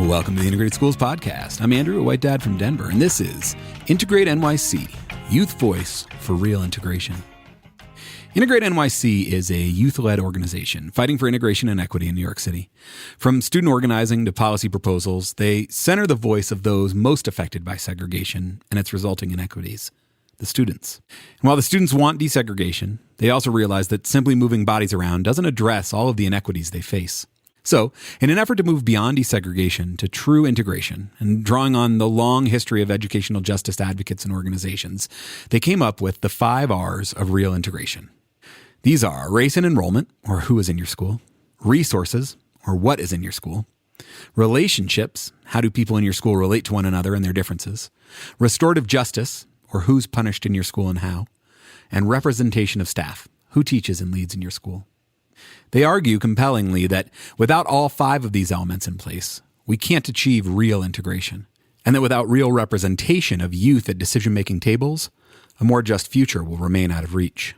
Welcome to the Integrated Schools Podcast. I'm Andrew, a white dad from Denver, and this is IntegrateNYC, Youth Voice for Real Integration. IntegrateNYC is a youth-led organization fighting for integration and equity in New York City. From student organizing to policy proposals, they center the voice of those most affected by segregation and its resulting inequities, the students. And while the students want desegregation, they also realize that simply moving bodies around doesn't address all of the inequities they face. So, in an effort to move beyond desegregation to true integration, and drawing on the long history of educational justice advocates and organizations, they came up with the 5 R's of real integration. These are race and enrollment, or who is in your school; resources, or what is in your school; relationships, how do people in your school relate to one another and their differences; restorative justice, or who's punished in your school and how; and representation of staff, who teaches and leads in your school. They argue compellingly that without all 5 of these elements in place, we can't achieve real integration, and that without real representation of youth at decision-making tables, a more just future will remain out of reach.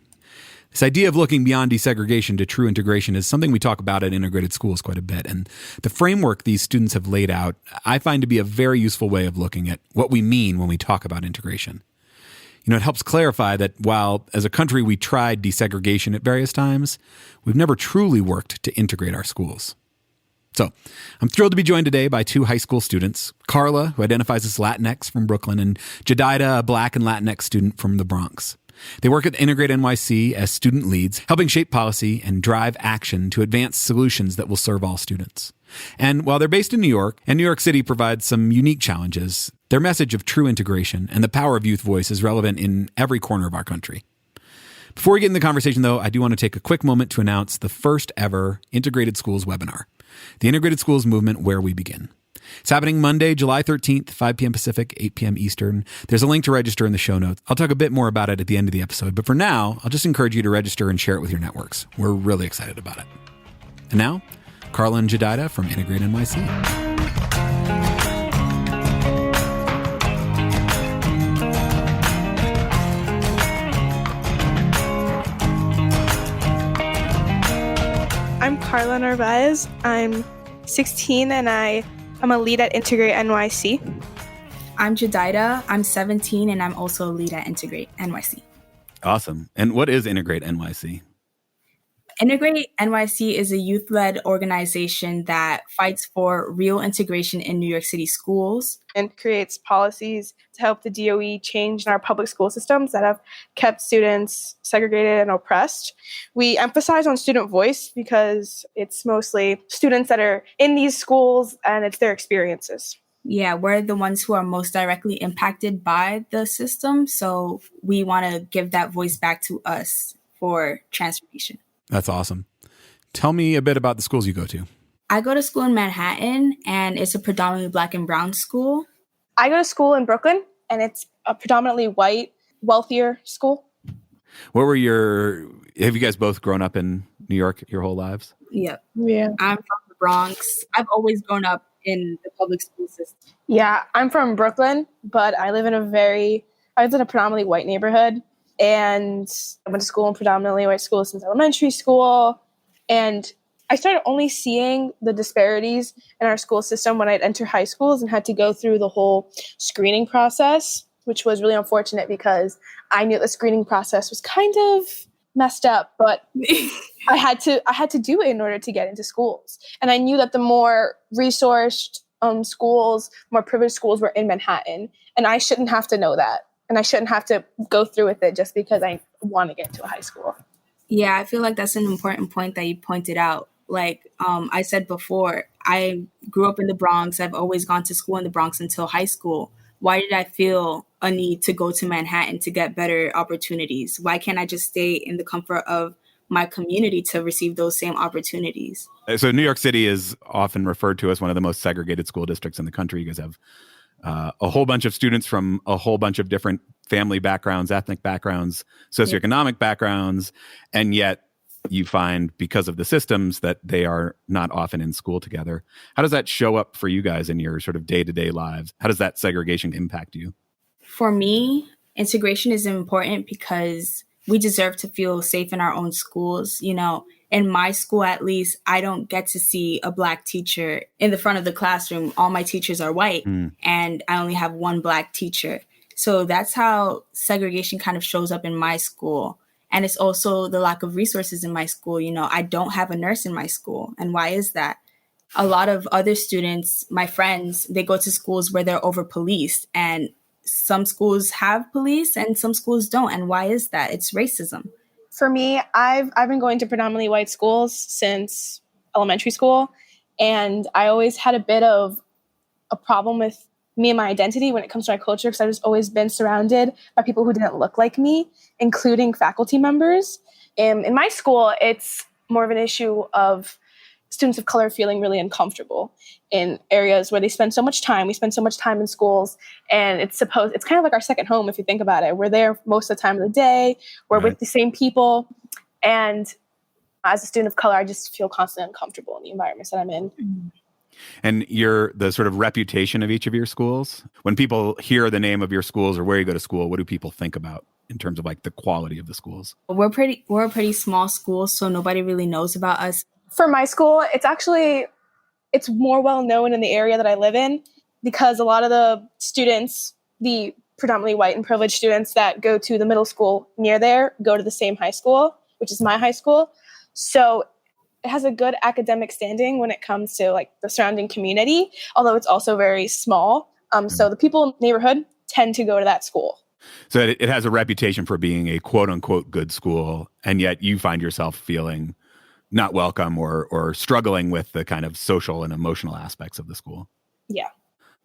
This idea of looking beyond desegregation to true integration is something we talk about at Integrated Schools quite a bit, and the framework these students have laid out I find to be a very useful way of looking at what we mean when we talk about integration. It helps clarify that while as a country we tried desegregation at various times, we've never truly worked to integrate our schools. So, I'm thrilled to be joined today by 2 high school students, Karla, who identifies as Latinx from Brooklyn, and Jedidah, a Black and Latinx student from the Bronx. They work at IntegrateNYC as student leads, helping shape policy and drive action to advance solutions that will serve all students. And while they're based in New York, and New York City provides some unique challenges, their message of true integration and the power of youth voice is relevant in every corner of our country. Before we get in the conversation, though, I do want to take a quick moment to announce the first ever Integrated Schools webinar, the Integrated Schools Movement Where We Begin. It's happening Monday, July 13th, 5 p.m. Pacific, 8 p.m. Eastern. There's a link to register in the show notes. I'll talk a bit more about it at the end of the episode, but for now, I'll just encourage you to register and share it with your networks. We're really excited about it. And now, Karla and Jedidah from IntegrateNYC. I'm Karla Narvaez. I'm 16 and I'm a lead at IntegrateNYC. I'm Jedidah. I'm 17 and I'm also a lead at IntegrateNYC. Awesome. And what is IntegrateNYC? IntegrateNYC is a youth-led organization that fights for real integration in New York City schools and creates policies to help the DOE change our public school systems that have kept students segregated and oppressed. We emphasize on student voice because it's mostly students that are in these schools and it's their experiences. Yeah, we're the ones who are most directly impacted by the system, so we want to give that voice back to us for transformation. That's awesome. Tell me a bit about the schools you go to. I go to school in Manhattan, and it's a predominantly Black and brown school. I go to school in Brooklyn, and it's a predominantly white, wealthier school. Have you guys both grown up in New York your whole lives? Yep. Yeah. I'm from the Bronx. I've always grown up in the public school system. Yeah, I'm from Brooklyn, but I live in a predominantly white neighborhood. And I went to school in predominantly white schools since elementary school. And I started only seeing the disparities in our school system when I'd enter high schools and had to go through the whole screening process, which was really unfortunate because I knew the screening process was kind of messed up, but I had to do it in order to get into schools. And I knew that the more resourced schools, more privileged schools were in Manhattan. And I shouldn't have to know that. And I shouldn't have to go through with it just because I want to get into a high school. Yeah, I feel like that's an important point that you pointed out. Like I said before, I grew up in the Bronx. I've always gone to school in the Bronx until high school. Why did I feel a need to go to Manhattan to get better opportunities? Why can't I just stay in the comfort of my community to receive those same opportunities? So New York City is often referred to as one of the most segregated school districts in the country. You guys have a whole bunch of students from a whole bunch of different family backgrounds, ethnic backgrounds, socioeconomic backgrounds, and yet you find because of the systems that they are not often in school together. How does that show up for you guys in your sort of day-to-day lives? How does that segregation impact you? For me, integration is important because we deserve to feel safe in our own schools. You know, in my school, at least, I don't get to see a Black teacher in the front of the classroom. All my teachers are white, and I only have one Black teacher. So that's how segregation kind of shows up in my school. And it's also the lack of resources in my school. You know, I don't have a nurse in my school. And why is that? A lot of other students, my friends, they go to schools where they're over policed, and some schools have police and some schools don't. And why is that? It's racism. For me, I've been going to predominantly white schools since elementary school, and I always had a bit of a problem with me and my identity when it comes to my culture, because I've just always been surrounded by people who didn't look like me, including faculty members. In my school, it's more of an issue of students of color feeling really uncomfortable in areas where they spend so much time. We spend so much time in schools, and it's kind of like our second home if you think about it. We're there most of the time of the day. We're with the same people. And as a student of color, I just feel constantly uncomfortable in the environments that I'm in. And the sort of reputation of each of your schools, when people hear the name of your schools or where you go to school, what do people think about in terms of like the quality of the schools? We're a pretty small school, so nobody really knows about us. For my school, it's more well known in the area that I live in, because a lot of the students, the predominantly white and privileged students that go to the middle school near there, go to the same high school, which is my high school. So it has a good academic standing when it comes to like the surrounding community, although it's also very small. So the people in the neighborhood tend to go to that school. So it has a reputation for being a quote unquote good school, and yet you find yourself feeling not welcome or struggling with the kind of social and emotional aspects of the school. Yeah.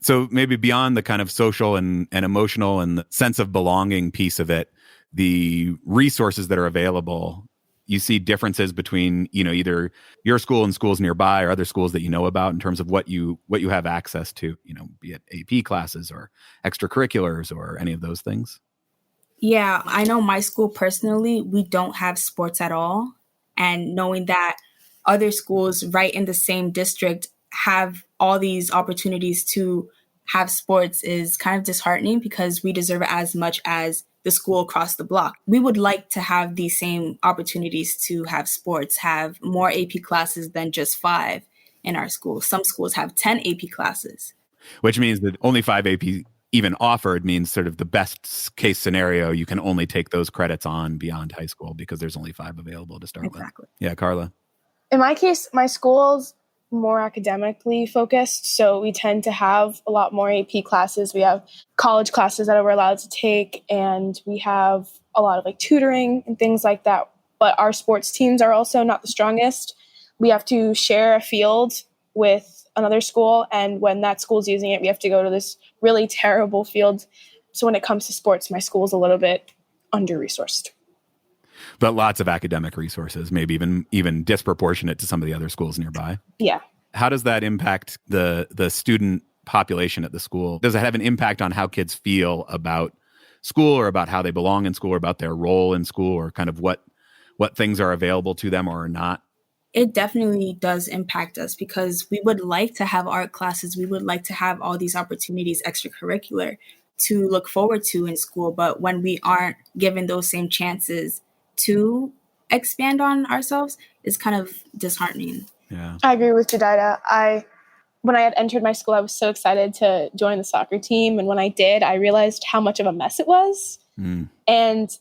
So maybe beyond the kind of social and emotional and the sense of belonging piece of it, the resources that are available, you see differences between, either your school and schools nearby or other schools that you know about in terms of what you have access to, be it AP classes or extracurriculars or any of those things? Yeah, I know my school personally, we don't have sports at all. And knowing that other schools right in the same district have all these opportunities to have sports is kind of disheartening, because we deserve it as much as the school across the block. We would like to have these same opportunities to have sports, have more AP classes than just 5 in our school. Some schools have 10 AP classes. Which means that only 5 AP even offered means sort of the best case scenario, you can only take those credits on beyond high school because there's only 5 available to start with. Yeah, Karla. In my case, my school's more academically focused, so we tend to have a lot more AP classes. We have college classes that we're allowed to take, and we have a lot of like tutoring and things like that. But our sports teams are also not the strongest. We have to share a field with another school, and when that school's using it, we have to go to this really terrible field. So when it comes to sports, my school's a little bit under-resourced. But lots of academic resources, maybe even disproportionate to some of the other schools nearby. Yeah. How does that impact the student population at the school? Does it have an impact on how kids feel about school, or about how they belong in school, or about their role in school, or kind of what things are available to them or are not? It definitely does impact us, because we would like to have art classes. We would like to have all these opportunities extracurricular to look forward to in school. But when we aren't given those same chances to expand on ourselves, it's kind of disheartening. Yeah, I agree with Jedidah. When I had entered my school, I was so excited to join the soccer team. And when I did, I realized how much of a mess it was. And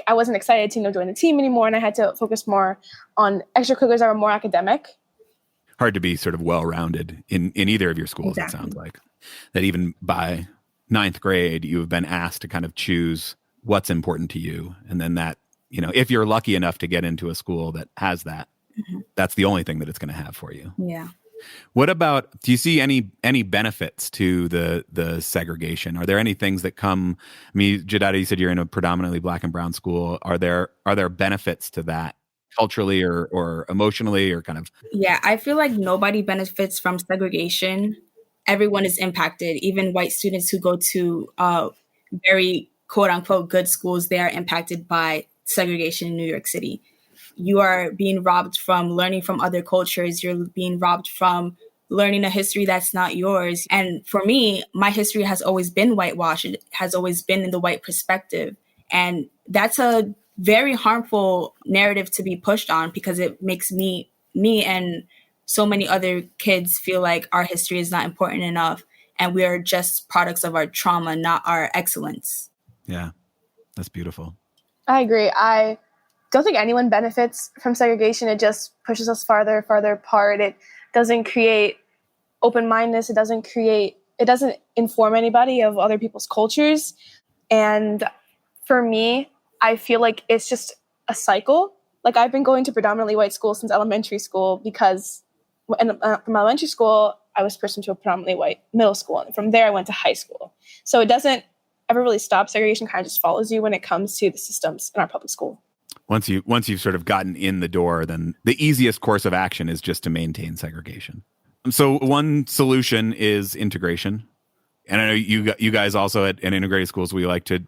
I wasn't excited to join the team anymore, and I had to focus more on extracurriculars that were more academic. Hard to be sort of well-rounded in either of your schools, exactly. It sounds like. That even by 9th grade, you have been asked to kind of choose what's important to you. And then that, if you're lucky enough to get into a school that has that, that's the only thing that it's going to have for you. Yeah. What about, do you see any benefits to the segregation? Are there any things that come, Jedidah, you said you're in a predominantly Black and brown school. Are there benefits to that culturally or emotionally, or kind of? Yeah, I feel like nobody benefits from segregation. Everyone is impacted. Even white students who go to very quote unquote good schools, they are impacted by segregation in New York City. You are being robbed from learning from other cultures. You're being robbed from learning a history that's not yours. And for me, my history has always been whitewashed. It has always been in the white perspective. And that's a very harmful narrative to be pushed on, because it makes me and so many other kids feel like our history is not important enough and we are just products of our trauma, not our excellence. Yeah, that's beautiful. I agree. I don't think anyone benefits from segregation. It just pushes us farther apart. It doesn't create open-mindedness. It doesn't inform anybody of other people's cultures. And for me, I feel like it's just a cycle. Like, I've been going to predominantly white school since elementary school because from elementary school, I was pushed into a predominantly white middle school. And from there, I went to high school. So it doesn't ever really stop. Segregation kind of just follows you when it comes to the systems in our public school. Once you've sort of gotten in the door, then the easiest course of action is just to maintain segregation. So one solution is integration. And I know you guys also at integrated schools, we like to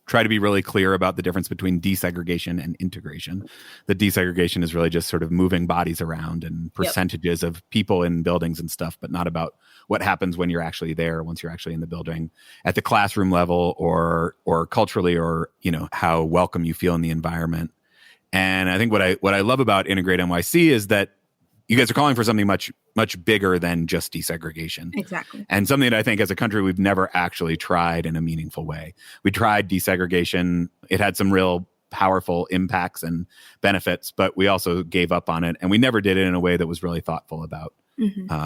try to be really clear about the difference between desegregation and integration. The desegregation is really just sort of moving bodies around and percentages of people in buildings and stuff, but not about what happens when you're actually there, once you're actually in the building at the classroom level or culturally, or, you know, how welcome you feel in the environment. And I think what I love about IntegrateNYC is that you guys are calling for something much, much bigger than just desegregation. Exactly. And something that I think as a country, we've never actually tried in a meaningful way. We tried desegregation. It had some real powerful impacts and benefits, but we also gave up on it. And we never did it in a way that was really thoughtful about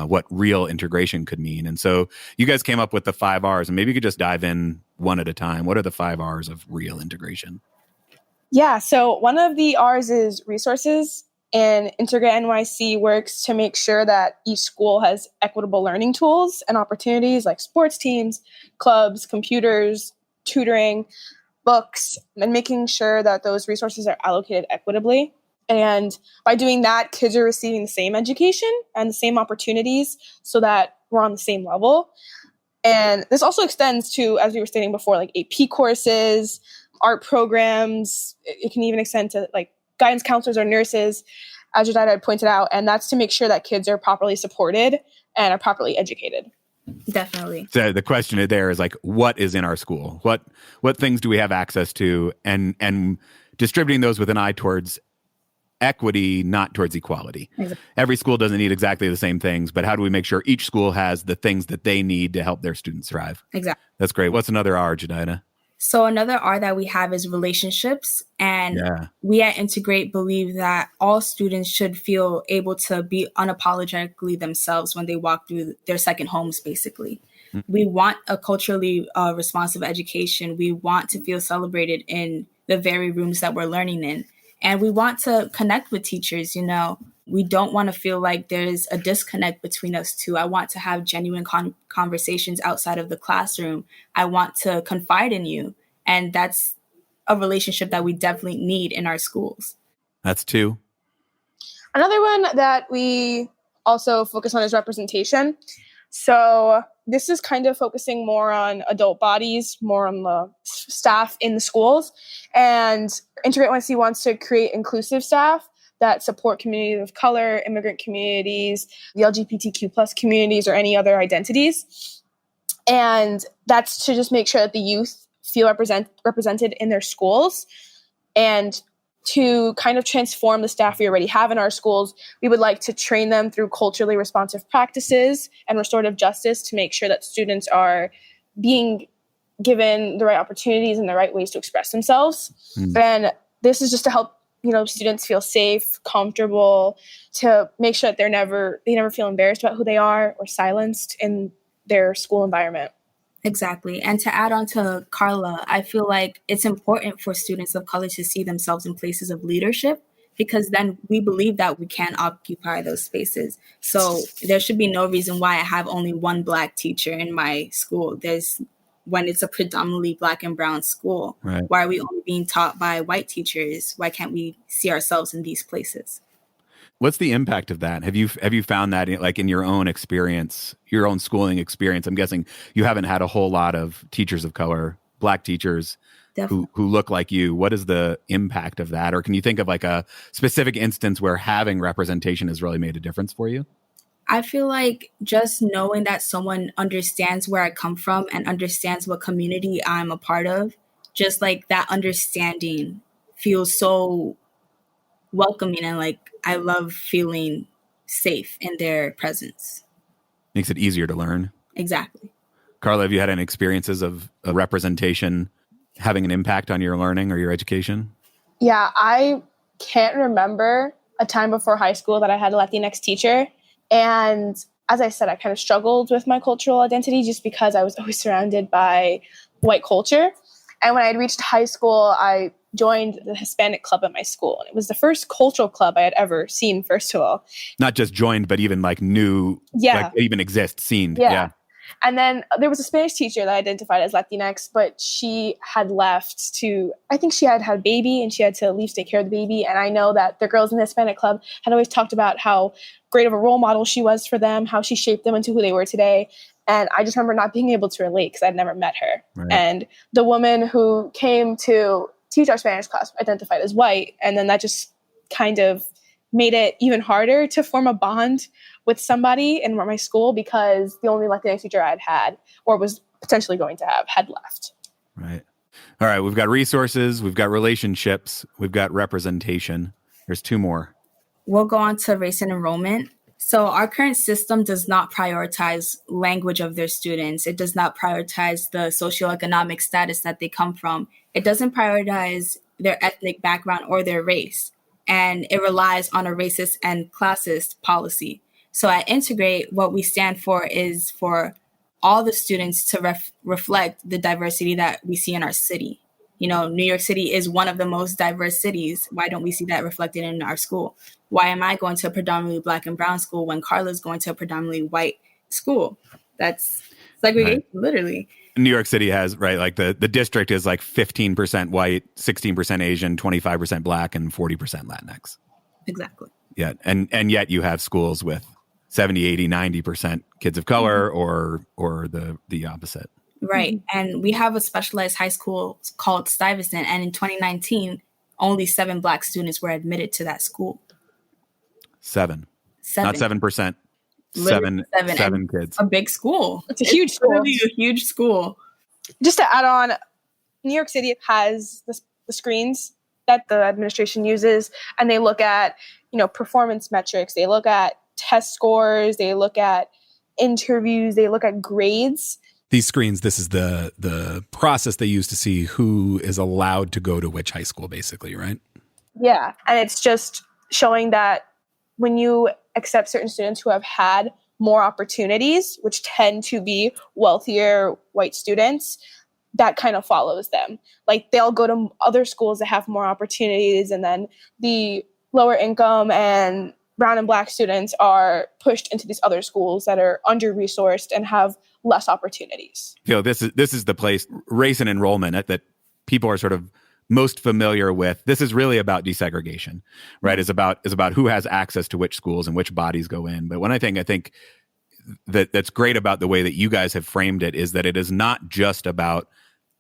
what real integration could mean. And so you guys came up with the 5 R's, and maybe you could just dive in one at a time. What are the 5 R's of real integration? Yeah, so one of the R's is resources. And IntegrateNYC works to make sure that each school has equitable learning tools and opportunities like sports teams, clubs, computers, tutoring, books, and making sure that those resources are allocated equitably. And by doing that, kids are receiving the same education and the same opportunities so that we're on the same level. And this also extends to, as we were stating before, like AP courses, art programs. It can even extend to like guidance counselors or nurses, as Jedidah had pointed out, and that's to make sure that kids are properly supported and are properly educated. Definitely. So the question there is like, what is in our school? What things do we have access to? And distributing those with an eye towards equity, not towards equality. Exactly. Every school doesn't need exactly the same things, but how do we make sure each school has the things that they need to help their students thrive? Exactly. That's great. What's another R, Jedidah? So another R that we have is relationships. And we at Integrate believe that all students should feel able to be unapologetically themselves when they walk through their second homes, basically. Mm-hmm. We want a culturally responsive education. We want to feel celebrated in the very rooms that we're learning in. And we want to connect with teachers, you know. We don't want to feel like there's a disconnect between us two. I want to have genuine conversations outside of the classroom. I want to confide in you. And that's a relationship that we definitely need in our schools. That's 2. Another one that we also focus on is representation. So this is kind of focusing more on adult bodies, more on the staff in the schools. And IntegrateNYC wants to create inclusive staff that support communities of color, immigrant communities, the LGBTQ plus communities, or any other identities. And that's to just make sure that the youth feel represented in their schools. And to kind of transform the staff we already have in our schools, we would like to train them through culturally responsive practices and restorative justice to make sure that students are being given the right opportunities and the right ways to express themselves. And this is just to help, you know, students feel safe, comfortable, to make sure that they never feel embarrassed about who they are or silenced in their school environment. Exactly. And to add on to Karla, I feel like it's important for students of color to see themselves in places of leadership, because then we believe that we can occupy those spaces. So there should be no reason why I have only one Black teacher in my school. When it's a predominantly Black and brown school, right? Why are we only being taught by white teachers? Why can't we see ourselves in these places? What's the impact of that? Have you found that in your own experience, your own schooling experience? I'm guessing you haven't had a whole lot of teachers of color, Black teachers who look like you. What is the impact of that? Or can you think of like a specific instance where having representation has really made a difference for you? I feel like just knowing that someone understands where I come from and understands what community I'm a part of, just like that understanding feels so welcoming, and like I love feeling safe in their presence. Makes it easier to learn. Exactly. Karla, have you had any experiences of representation having an impact on your learning or your education? Yeah, I can't remember a time before high school that I had a Latinx teacher. And as I said, I kind of struggled with my cultural identity just because I was always surrounded by white culture. And when I had reached high school, I joined the Hispanic club at my school. And it was the first cultural club I had ever seen, first of all. Not just joined, but even like knew, like even exist, seen. Yeah. And then there was a Spanish teacher that identified as Latinx, but she had left I think she had a baby and she had to leave to take care of the baby. And I know that the girls in the Hispanic club had always talked about how great of a role model she was for them, how she shaped them into who they were today. And I just remember not being able to relate because I'd never met her. Right. And the woman who came to teach our Spanish class identified as white. And then that just kind of made it even harder to form a bond with somebody in my school because the only Latinx teacher I'd had or was potentially going to have had left. Right. All right. We've got resources. We've got relationships. We've got representation. There's two more. We'll go on to race and enrollment. So our current system does not prioritize language of their students. It does not prioritize the socioeconomic status that they come from. It doesn't prioritize their ethnic background or their race. And it relies on a racist and classist policy. So at Integrate, what we stand for is for all the students to reflect the diversity that we see in our city. You know, New York City is one of the most diverse cities. Why don't we see that reflected in our school? Why am I going to a predominantly Black and brown school when Karla's going to a predominantly white school? That's segregation, right. Literally. New York City has, right, like the district is like 15% white, 16% Asian, 25% Black, and 40% Latinx. Exactly. Yeah. And yet you have schools with 70, 80, 90% kids of color or the opposite. Right. And we have a specialized high school called Stuyvesant. And in 2019, only 7 Black students were admitted to that school. Seven. Not 7%. Literally Seven kids. A big school. It's a huge school. Really a huge school. Just to add on, New York City has the screens that the administration uses, and they look at, performance metrics. They look at test scores. They look at interviews. They look at grades. These screens, this is the process they use to see who is allowed to go to which high school, basically, right? Yeah. And it's just showing that when you accept certain students who have had more opportunities, which tend to be wealthier white students, that kind of follows them. Like they'll go to other schools that have more opportunities, and then the lower income and brown and Black students are pushed into these other schools that are under-resourced and have less opportunities. This is the place, race and enrollment, that people are sort of most familiar with. This is really about desegregation, right? Is about who has access to which schools and which bodies go in. But I think that's great about the way that you guys have framed it is that it is not just about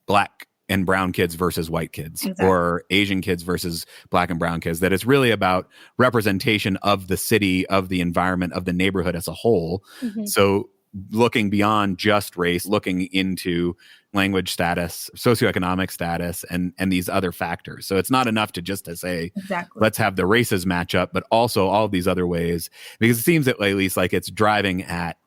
Black and brown kids versus white kids, exactly, or Asian kids versus Black and brown kids, that it's really about representation of the city, of the environment, of the neighborhood as a whole. Mm-hmm. So looking beyond just race, looking into language status, socioeconomic status, and these other factors. So it's not enough to say, exactly, let's have the races match up, but also all of these other ways, because it seems at least like it's driving at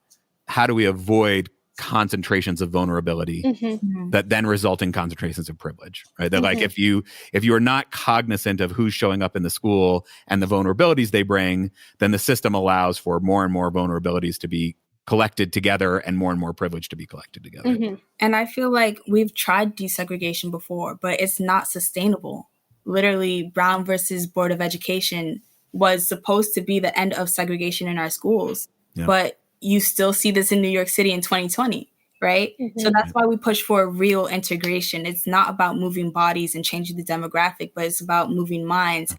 how do we avoid concentrations of vulnerability, mm-hmm, that then result in concentrations of privilege, right? That, mm-hmm, like if you are not cognizant of who's showing up in the school and the vulnerabilities they bring, then the system allows for more and more vulnerabilities to be collected together and more privilege to be collected together. Mm-hmm. And I feel like we've tried desegregation before, but it's not sustainable. Literally, Brown versus Board of Education was supposed to be the end of segregation in our schools, yeah, but you still see this in New York City in 2020, right? Mm-hmm. So that's why we push for real integration. It's not about moving bodies and changing the demographic, but it's about moving minds.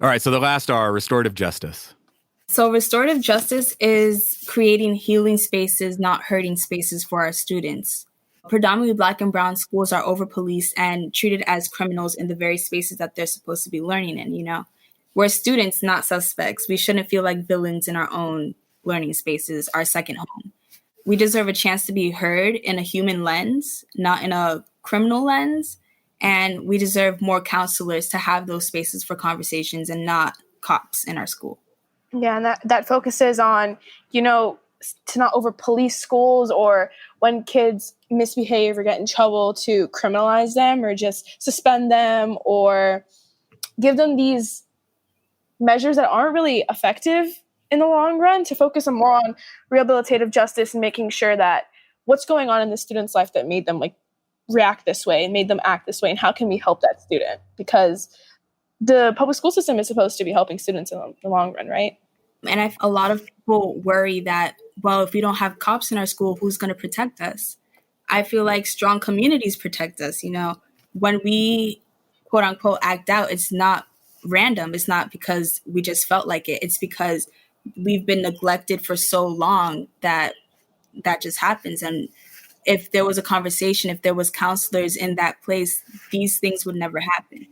All right, so the last are restorative justice. So restorative justice is creating healing spaces, not hurting spaces for our students. Predominantly Black and brown schools are over-policed and treated as criminals in the very spaces that they're supposed to be learning in, We're students, not suspects. We shouldn't feel like villains in our own learning spaces, our second home. We deserve a chance to be heard in a human lens, not in a criminal lens. And we deserve more counselors to have those spaces for conversations and not cops in our school. Yeah, and that focuses on, to not over police schools, or when kids misbehave or get in trouble to criminalize them or just suspend them or give them these measures that aren't really effective in the long run, to focus more on rehabilitative justice and making sure that what's going on in the student's life that made them react this way and made them act this way, and how can we help that student? Because the public school system is supposed to be helping students in the long run, right? And a lot of people worry that, well, if we don't have cops in our school, who's going to protect us? I feel like strong communities protect us. When we, quote unquote, act out, it's not random. It's not because we just felt like it. It's because we've been neglected for so long that just happens. And if there was a conversation, if there was counselors in that place, these things would never happen.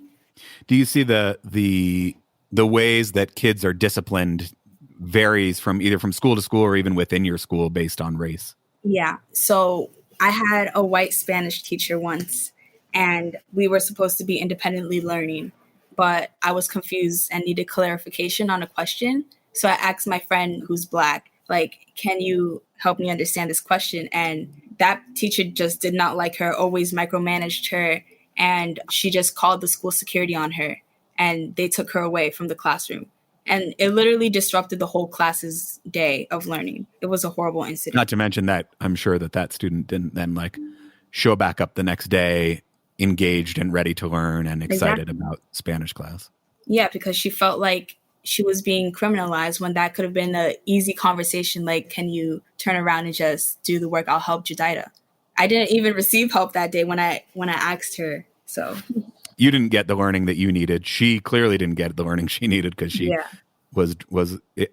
Do you see the ways that kids are disciplined varies from either from school to school or even within your school based on race? Yeah. So I had a white Spanish teacher once, and we were supposed to be independently learning, but I was confused and needed clarification on a question. So I asked my friend who's Black, can you help me understand this question? And that teacher just did not like her, always micromanaged her, and she just called the school security on her, and they took her away from the classroom. And it literally disrupted the whole class's day of learning. It was a horrible incident. Not to mention that I'm sure that student didn't then show back up the next day engaged and ready to learn and excited about Spanish class. Yeah, because she felt like she was being criminalized when that could have been an easy conversation. Can you turn around and just do the work? I'll help Jedidah. I didn't even receive help that day when I asked her. So you didn't get the learning that you needed. She clearly didn't get the learning she needed because she was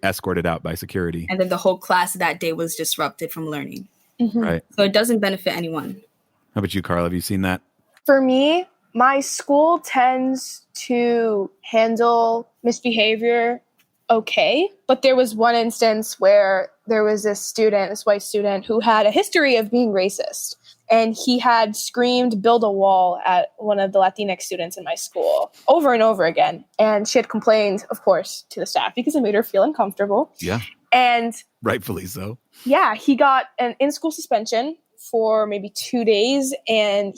escorted out by security. And then the whole class that day was disrupted from learning. Mm-hmm. Right. So it doesn't benefit anyone. How about you, Karla? Have you seen that? For me, my school tends to handle misbehavior okay. But there was one instance where there was this white student, who had a history of being racist. And he had screamed, "Build a wall," at one of the Latinx students in my school over and over again. And she had complained, of course, to the staff because it made her feel uncomfortable. Yeah. And rightfully so. Yeah, he got an in-school suspension for maybe 2 days. And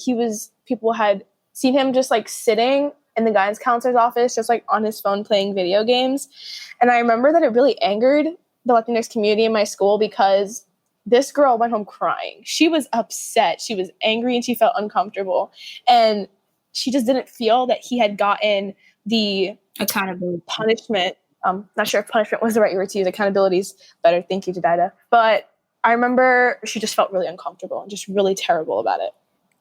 people had seen him just sitting in the guidance counselor's office, just on his phone playing video games. And I remember that it really angered the Latinx community in my school because this girl went home crying. She was upset. She was angry and she felt uncomfortable. And she just didn't feel that he had gotten the accountability punishment. Not sure if punishment was the right word to use. Accountability is better. Thank you, Jedidah. But I remember she just felt really uncomfortable and just really terrible about it.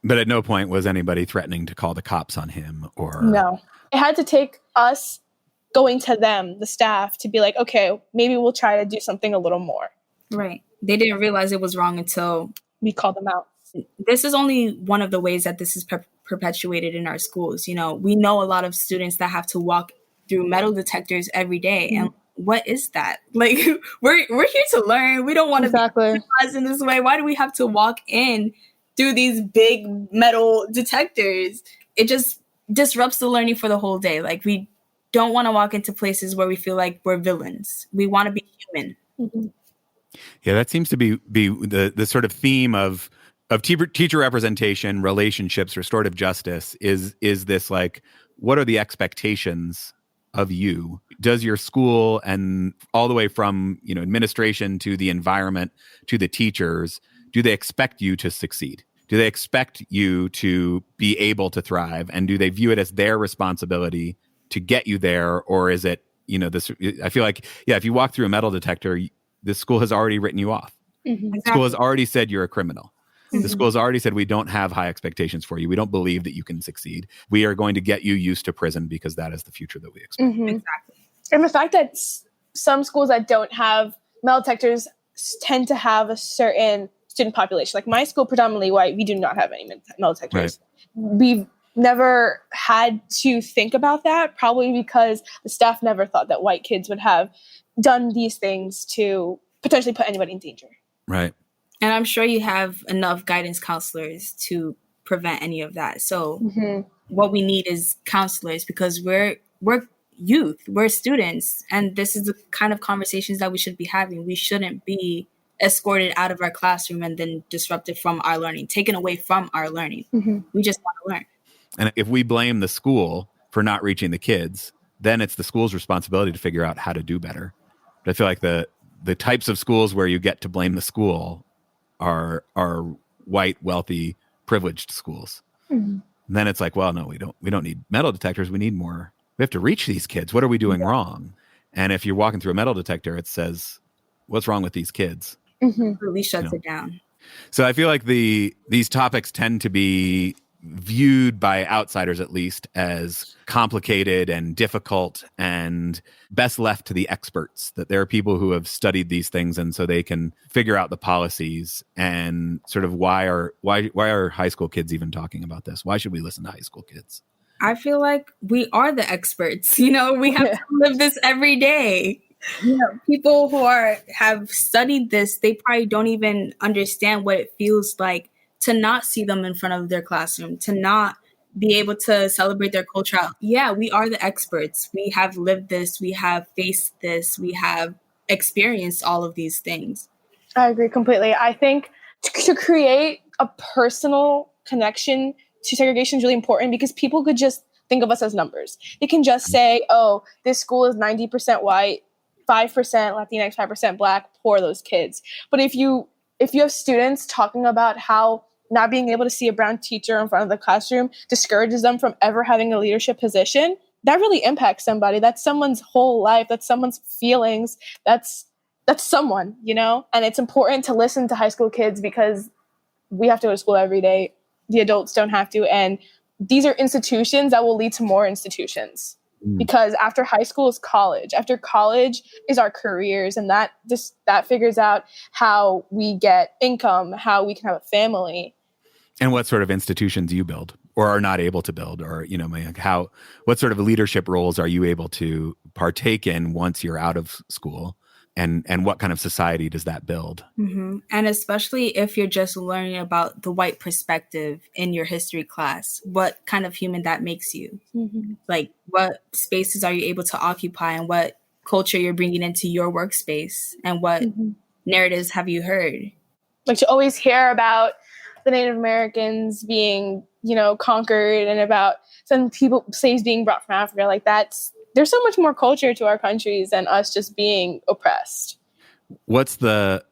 But at no point was anybody threatening to call the cops on him or... No. It had to take us going to them, the staff, to be like, okay, maybe we'll try to do something a little more. Right. They didn't realize it was wrong until we called them out. This is only one of the ways that this is perpetuated in our schools. We know a lot of students that have to walk through metal detectors every day. Mm-hmm. And what is that? We're here to learn. We don't want to be criminalized in this way. Why do we have to walk in through these big metal detectors? It just disrupts the learning for the whole day. We don't want to walk into places where we feel like we're villains. We want to be human. Mm-hmm. Yeah, that seems to be the sort of theme of teacher representation, relationships, restorative justice is this what are the expectations of you? Does your school and all the way from administration to the environment to the teachers, do they expect you to succeed? Do they expect you to be able to thrive? And do they view it as their responsibility to get you there? Or is it, this, I feel like, if you walk through a metal detector, the school has already written you off. Mm-hmm. The school has already said you're a criminal. Mm-hmm. The school has already said we don't have high expectations for you. We don't believe that you can succeed. We are going to get you used to prison because that is the future that we expect. Mm-hmm. Exactly. And the fact that some schools that don't have metal detectors tend to have a certain student population. My school, predominantly white, we do not have any metal detectors. Right. We've never had to think about that, probably because the staff never thought that white kids would have done these things to potentially put anybody in danger. Right. And I'm sure you have enough guidance counselors to prevent any of that. So Mm-hmm. what we need is counselors, because we're youth, we're students, and this is the kind of conversations that we should be having. We shouldn't be escorted out of our classroom and then disrupted from our learning, taken away from our learning. Mm-hmm. We just want to learn. And if we blame the school for not reaching the kids, then it's the school's responsibility to figure out how to do better. But I feel like the types of schools where you get to blame the school are white, wealthy, privileged schools. Mm-hmm. And then it's like, well, no, we don't need metal detectors. We need more. We have to reach these kids. What are we doing wrong? And if you're walking through a metal detector, it says, what's wrong with these kids? Mm-hmm. Really shuts it down. So I feel like these topics tend to be viewed by outsiders, at least, as complicated and difficult and best left to the experts, that there are people who have studied these things and so they can figure out the policies and sort of why are high school kids even talking about this? Why should we listen to high school kids? I feel like we are the experts. We have to live this every day. People who have studied this, they probably don't even understand what it feels like to not see them in front of their classroom, to not be able to celebrate their culture. Yeah, we are the experts. We have lived this. We have faced this. We have experienced all of these things. I agree completely. I think to create a personal connection to segregation is really important, because people could just think of us as numbers. They can just say, oh, this school is 90% white, 5% Latinx, 5% Black, poor those kids. But if you have students talking about how not being able to see a brown teacher in front of the classroom discourages them from ever having a leadership position, that really impacts somebody. That's someone's whole life. That's someone's feelings. That's someone, And it's important to listen to high school kids, because we have to go to school every day. The adults don't have to. And these are institutions that will lead to more institutions. Because after high school is college. After college is our careers, and that figures out how we get income, how we can have a family. And what sort of institutions you build or are not able to build, or, what sort of leadership roles are you able to partake in once you're out of school? And what kind of society does that build? Mm-hmm. And especially if you're just learning about the white perspective in your history class, what kind of human that makes you. Mm-hmm. Like, what spaces are you able to occupy, and what culture you're bringing into your workspace, and what narratives have you heard? Like, to always hear about the Native Americans being, conquered, and about some people, slaves being brought from Africa, like there's so much more culture to our countries than us just being oppressed. What's the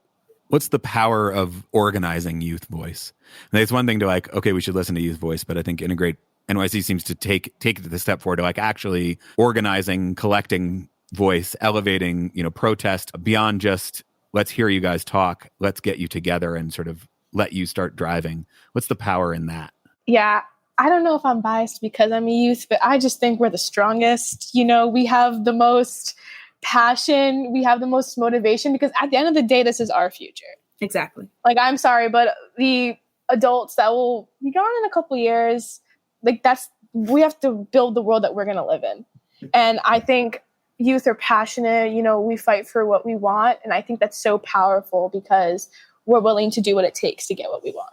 power of organizing youth voice? And it's one thing to okay, we should listen to youth voice, but I think Integrate NYC seems to take it the step forward to actually organizing, collecting voice, elevating, protest beyond just let's hear you guys talk, let's get you together and sort of let you start driving. What's the power in that? Yeah. I don't know if I'm biased because I'm a youth, but I just think we're the strongest. We have the most passion. We have the most motivation, because at the end of the day, this is our future. Exactly. I'm sorry, but the adults that will be gone in a couple years, we have to build the world that we're going to live in. And I think youth are passionate. We fight for what we want. And I think that's so powerful, because we're willing to do what it takes to get what we want.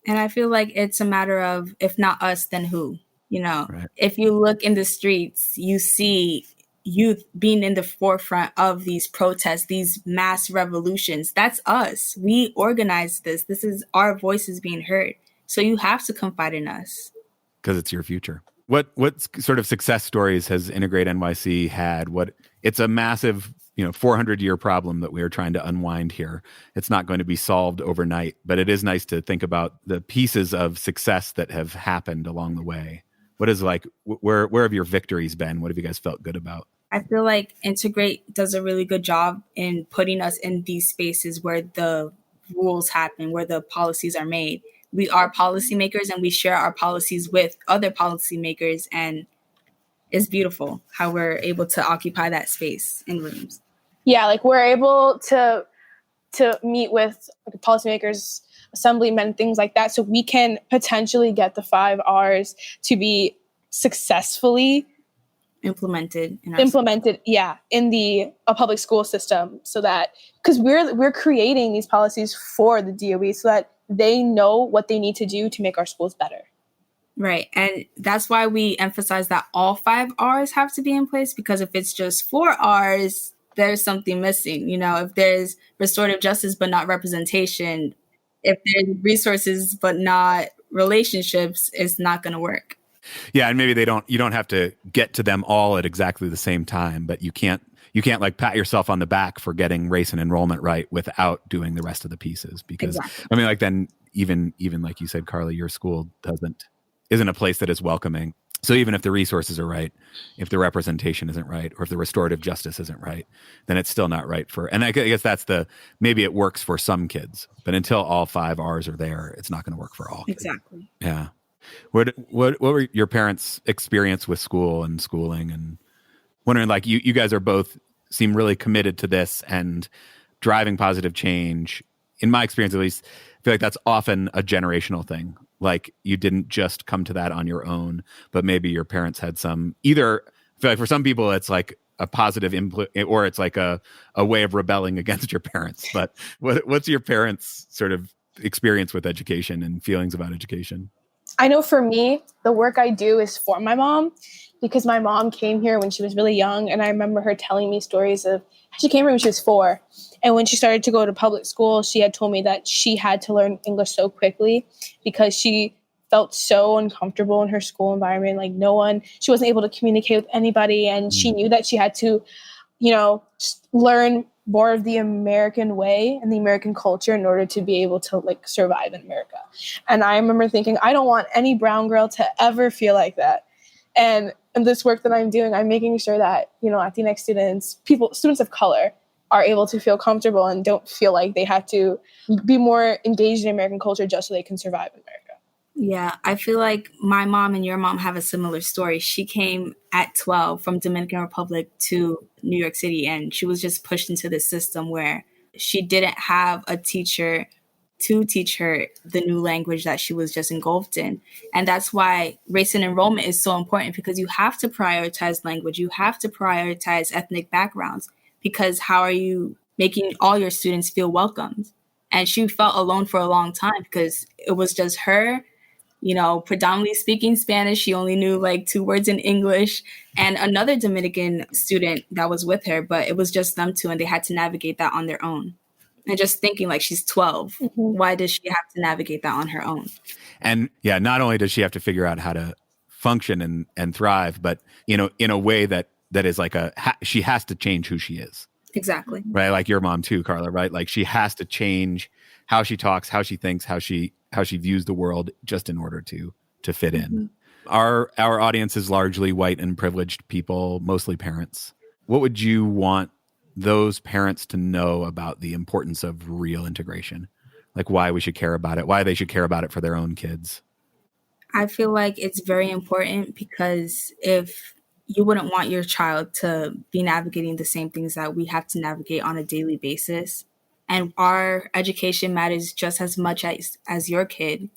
And I feel like it's a matter of, if not us, then who? Right. If you look in the streets, you see youth being in the forefront of these protests, these mass revolutions. That's us. We organized this. This is our voices being heard. So you have to confide in us. Because it's your future. What sort of success stories has Integrate NYC had? It's a massive 400-year problem that we are trying to unwind here. It's not going to be solved overnight, but it is nice to think about the pieces of success that have happened along the way. What is where have your victories been? What have you guys felt good about? I feel like Integrate does a really good job in putting us in these spaces where the rules happen, where the policies are made. We are policymakers, and we share our policies with other policymakers, and it's beautiful how we're able to occupy that space in rooms. Yeah, we're able to meet with policymakers, assemblymen, things like that, so we can potentially get the 5 Rs to be successfully implemented in the public school system, so that, because we're creating these policies for the DOE, so that they know what they need to do to make our schools better. Right. And that's why we emphasize that all 5 R's have to be in place, because if it's just 4 R's, there's something missing. You know, if there's restorative justice but not representation, if there's resources but not relationships, it's not going to work. Yeah, and maybe you don't have to get to them all at exactly the same time, but you can't like pat yourself on the back for getting race and enrollment right without doing the rest of the pieces. Because Exactly. I mean, like then even like you said, Karla, your school isn't a place that is welcoming. So even if the resources are right, if the representation isn't right, or if the restorative justice isn't right, then it's still not right for. And I guess that's maybe it works for some kids, but until all 5 R's are there, it's not going to work for all kids. Exactly. Yeah. What were your parents' experience with school and schooling? And wondering, like, you guys are both seem really committed to this and driving positive change. In my experience, at least, I feel like that's often a generational thing. Like, you didn't just come to that on your own, but maybe your parents had some, either, I feel like for some people it's like a positive input, or it's like a way of rebelling against your parents. But what's your parents' sort of experience with education and feelings about education? I know for me, the work I do is for my mom, because my mom came here when she was really young. And I remember her telling me stories of, she came here when she was 4. And when she started to go to public school, she had told me that she had to learn English so quickly because she felt so uncomfortable in her school environment. Like she wasn't able to communicate with anybody. And she knew that she had to, learn more of the American way and the American culture in order to be able to like survive in America. And I remember thinking, I don't want any brown girl to ever feel like that. And in this work that I'm doing, I'm making sure that, Latinx students of color are able to feel comfortable and don't feel like they have to be more engaged in American culture just so they can survive in America. Yeah, I feel like my mom and your mom have a similar story. She came at 12 from Dominican Republic to New York City, and she was just pushed into this system where she didn't have a teacher to teach her the new language that she was just engulfed in. And that's why race and enrollment is so important, because you have to prioritize language. You have to prioritize ethnic backgrounds, because how are you making all your students feel welcomed? And she felt alone for a long time because it was just her, predominantly speaking Spanish. She only knew like 2 words in English, and another Dominican student that was with her, but it was just them 2, and they had to navigate that on their own. And just thinking, like, she's 12. Mm-hmm. Why does she have to navigate that on her own? And yeah, not only does she have to figure out how to function and thrive, but, in a way that is like she has to change who she is. Exactly. Right. Like your mom too, Karla, right? Like she has to change how she talks, how she thinks, how she views the world, just in order to fit in. Mm-hmm. Our audience is largely white and privileged people, mostly parents. What would you want those parents to know about the importance of real integration? Like why we should care about it, why they should care about it for their own kids? I feel like it's very important, because if you wouldn't want your child to be navigating the same things that we have to navigate on a daily basis, and our education matters just as much as your kid.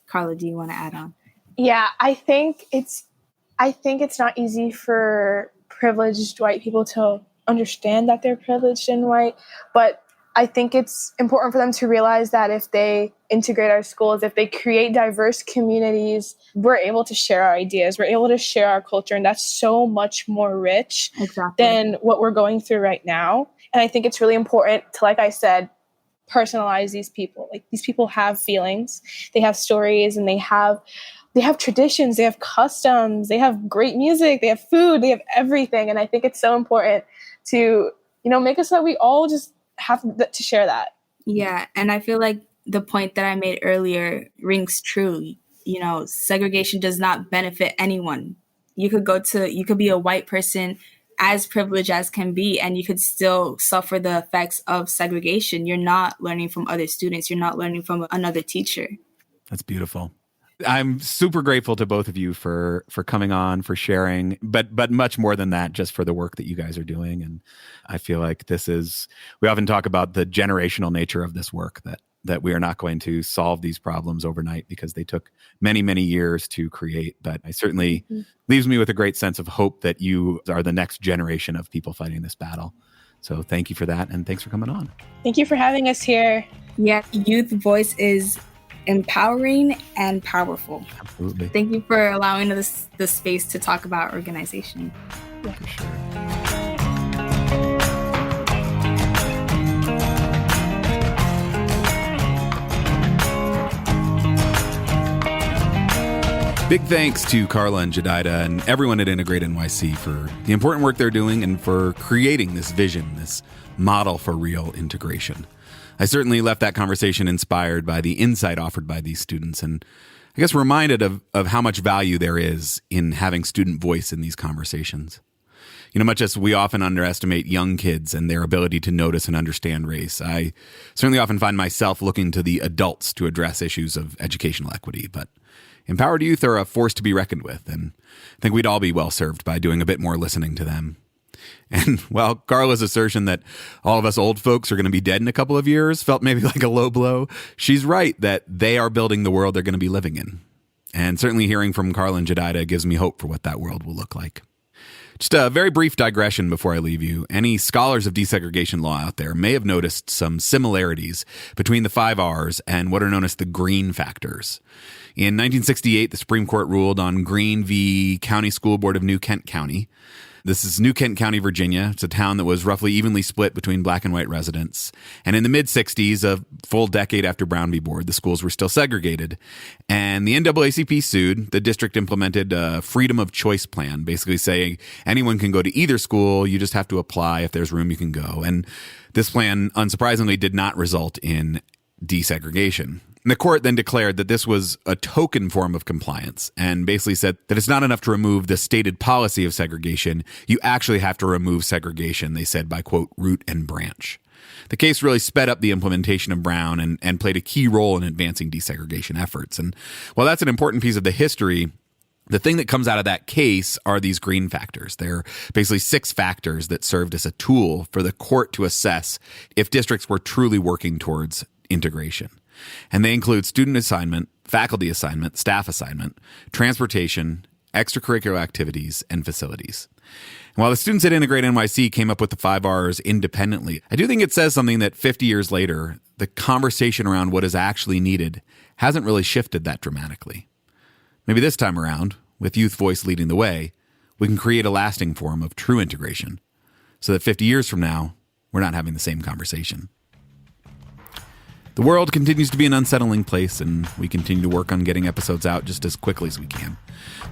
Karla, do you want to add on? Yeah, I think it's not easy for privileged white people to understand that they're privileged and white, but I think it's important for them to realize that if they integrate our schools, if they create diverse communities, we're able to share our ideas, we're able to share our culture, and that's so much more rich than what we're going through right now. And I think it's really important to, like I said, personalize these people. Like, these people have feelings, they have stories, and they have traditions, they have customs, they have great music, they have food, they have everything. And I think it's so important to, make it so that we all just have to share that. Yeah. And I feel like the point that I made earlier rings true. Segregation does not benefit anyone. You could be a white person as privileged as can be, and you could still suffer the effects of segregation. You're not learning from other students. You're not learning from another teacher. That's beautiful. I'm super grateful to both of you for coming on, for sharing, but much more than that, just for the work that you guys are doing. And I feel like we often talk about the generational nature of this work, that we are not going to solve these problems overnight because they took many, many years to create. But it certainly leaves me with a great sense of hope that you are the next generation of people fighting this battle. So thank you for that. And thanks for coming on. Thank you for having us here. Yeah, youth voice is empowering and powerful. Absolutely. Thank you for allowing us the space to talk about organization. Yeah, for sure. Big thanks to Karla and Jedidah and everyone at IntegrateNYC for the important work they're doing and for creating this vision, this model for real integration. I certainly left that conversation inspired by the insight offered by these students and I guess reminded of how much value there is in having student voice in these conversations. You know, much as we often underestimate young kids and their ability to notice and understand race, I certainly often find myself looking to the adults to address issues of educational equity, but empowered youth are a force to be reckoned with, and I think we'd all be well served by doing a bit more listening to them. And while Karla's assertion that all of us old folks are going to be dead in a couple of years felt maybe like a low blow, she's right that they are building the world they're going to be living in. And certainly hearing from Karla and Jedidah gives me hope for what that world will look like. Just a very brief digression before I leave you. Any scholars of desegregation law out there may have noticed some similarities between the 5 R's and what are known as the green factors. In 1968, the Supreme Court ruled on Green v. County School Board of New Kent County. This is New Kent County, Virginia. It's a town that was roughly evenly split between black and white residents. And in the mid-'60s, a full decade after Brown v. Board, the schools were still segregated. And the NAACP sued. The district implemented a freedom of choice plan, basically saying anyone can go to either school. You just have to apply. If there's room, you can go. And this plan, unsurprisingly, did not result in desegregation. And the court then declared that this was a token form of compliance and basically said that it's not enough to remove the stated policy of segregation. You actually have to remove segregation, they said, by, quote, root and branch. The case really sped up the implementation of Brown and played a key role in advancing desegregation efforts. And while that's an important piece of the history, the thing that comes out of that case are these green factors. They're basically 6 factors that served as a tool for the court to assess if districts were truly working towards integration. And they include student assignment, faculty assignment, staff assignment, transportation, extracurricular activities, and facilities. And while the students at IntegrateNYC came up with the 5 R's independently, I do think it says something that 50 years later, the conversation around what is actually needed hasn't really shifted that dramatically. Maybe this time around, with youth voice leading the way, we can create a lasting form of true integration so that 50 years from now, we're not having the same conversation. The world continues to be an unsettling place, and we continue to work on getting episodes out just as quickly as we can.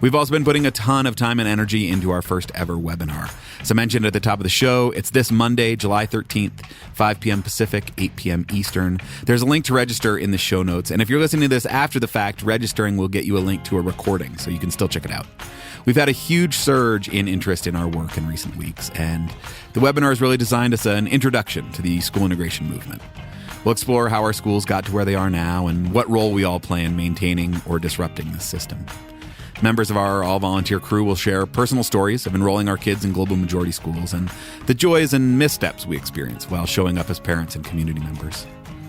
We've also been putting a ton of time and energy into our first ever webinar. As I mentioned at the top of the show, it's this Monday, July 13th, 5 p.m. Pacific, 8 p.m. Eastern. There's a link to register in the show notes, and if you're listening to this after the fact, registering will get you a link to a recording, so you can still check it out. We've had a huge surge in interest in our work in recent weeks, and the webinar is really designed as an introduction to the school integration movement. We'll explore how our schools got to where they are now and what role we all play in maintaining or disrupting this system. Members of our all-volunteer crew will share personal stories of enrolling our kids in global majority schools and the joys and missteps we experience while showing up as parents and community members.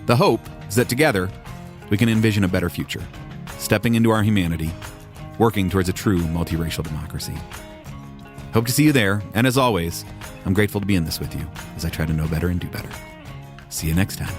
The hope is that together, we can envision a better future, stepping into our humanity, working towards a true multiracial democracy. Hope to see you there, and as always, I'm grateful to be in this with you as I try to know better and do better. See you next time.